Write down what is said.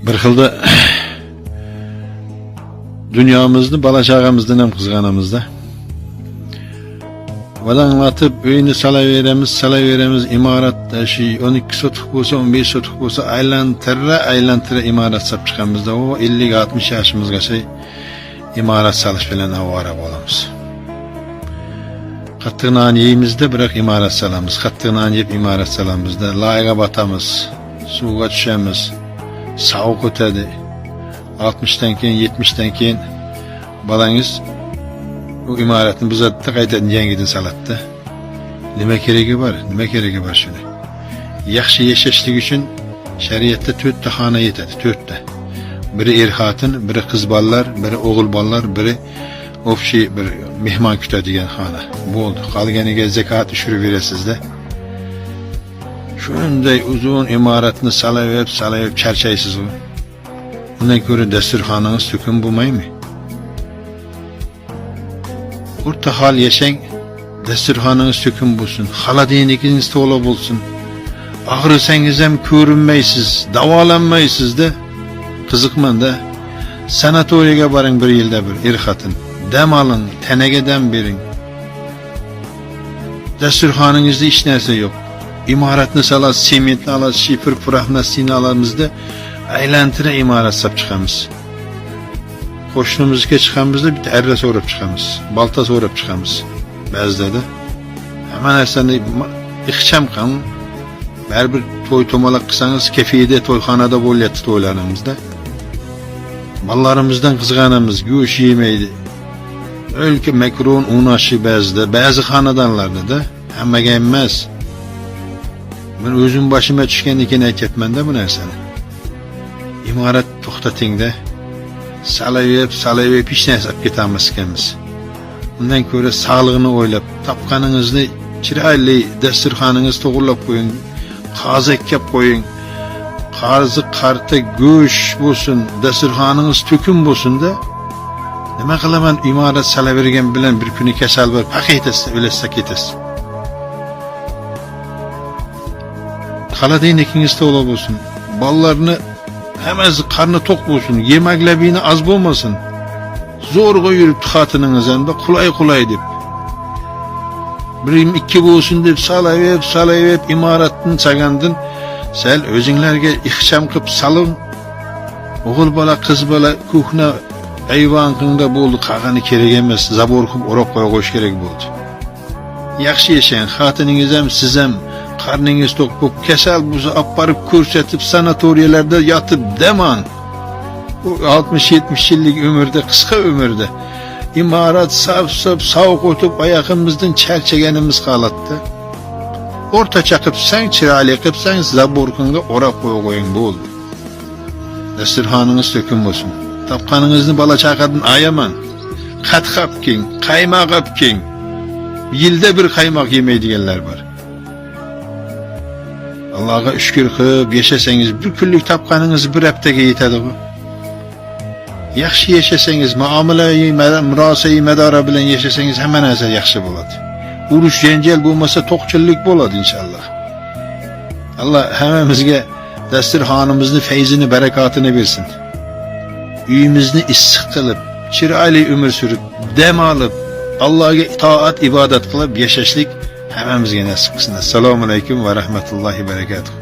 bir xilda dünyamizni bola-chaqamizdan ham qizg'anamizda. Valanglatib uyni salaveramiz, imoratda shu 12 sotuq bo'lsa, 15 sotuq bo'lsa, aylantira imorat solib chiqamizda, o 50-60 yoshimizgacha imorat solish bilan avvora bo'lamiz. Qattiq non yeymizda, biroq imorat solamiz. Qattiq non yeb imorat solamizda, loyga batamiz, suvga tushamiz, sovuq o'tadi. 60dan keyin, 70dan keyin bolangiz bu imoratni buzatdi, qaytadan yangidan salatdi. Nima keragi bor shuni? Yaxshi yashashlik uchun shariatda 4 ta xona yetadi, 4 ta. Biri xotin, biri qiz bolalar, biri o'g'il bolalar, biri ofshi bir mehmon kutadigan xona. Bo'ldi. Qolganiga zakot tushirib berasizda. Shunday uzun imoratni salaverib charchaysiz u. Bundan ko'ra dasturxoningiz to'kin bo'lmaymi? O'rta hol yashang, dasturxoningiz to'kin bo'lsin, xolodilnikingiz to'la bo'lsin. Og'risangiz ham ko'rinmaysiz, davolanmaysizda. Qiziqmanda. Sanatoriyaga boring, bir yilda bir xotin. Dam oling, tanaga dam bering. Dasturxoningizda hech narsa yo'q. Imoratni salasiz, sementni olasiz, shifr plastina olamizda aylantira imorat solib chiqamiz. Qo'shnimizga chiqamizda bitta arra so'rab chiqamiz, balta so'rab chiqamiz. Ba'zida hamma narsani ixcham qilin. Baribir to'y to'malaq qilsangiz, kafeda, to'yxonada bo'lyapti to'ylarimizda. Ballalarimizdan qizg'anamiz, go'sht yemaydi. O'lka makron unashi ba'zi xonadonlarda hammaga emas. Men o'zim boshimga tushgandan keyin aytayapman-da bu narsani. Imorat to'xtatingda. Salayib hech narsa olib ketamiz ekanmiz. Undan ko'ra sog'lig'ini o'ylab, topganingizni chiroyli dasturxoningiz to'g'irlab qo'ying, qoziq kelib qo'ying. Qarzi qarta go'sht bo'lsin, dasturxoningiz to'kin bo'lsin-da. Nima qilaman, imorat salavergan bilan bir kuni kasal bo'lib, paqitasida o'lasa ketasiz. Xolodilnikingiz to'la bo'lsin. Bolalarni hammasi qarni to'q bo'lsin, yemaklabini az bo'lmasin. Zo'rg'a yuribdi xotiningiz ham da qulay deb. Birim 2 bo'lsin deb salayib imoratni chagandin. Sal o'zinglarga ixcham qilib saling. O'g'il bola, qiz bola kuxna ayvonqinda bo'ldi, qag'ani kerak emas, zabor qilib o'rab qo'yish kerak bo'ldi. Yaxshi yashang, xotiningiz ham, siz ham qarningiz to'q bo'lib, kasal bo'lsa olib borib ko'rsatib, sanatoriyalarda yotib demang. Bu 60-70 yillik umrda, qisqa umrda imorat sovuq o'tib oyog'imizdan charchaganimiz holatda. O'rtacha qilsang, chiroyli qilsang, zaborqinga o'rab qo'ying bo'ldi. Dasturxoningiz to'kin bo'lsin. Topganingizni bola-chaqadan ayaman. Qatqab king, qaymoq olib king. Yilda bir qaymoq yemaydiganlar bor. Allohga shukr qilib yashasangiz, bir kunlik topganingiz bir haftaga yetadi bu. Yaxshi yashasangiz, muomalayi, murosai madora bilan yashasangiz, hamma narsa yaxshi bo'ladi. Urush janjal bo'lmasa, to'qchilik bo'ladi inshaalloh. Alloh hammamizga dasturxonimizni fayzini, barakotini bersin. Uyimizni issiq qilib, chiroyli umr surib, dam olib, Allohga itoat, ibodat qilib yashashlik hammamizga nasib qilsin. Assalomu alaykum va rahmatullohi va barakatuh.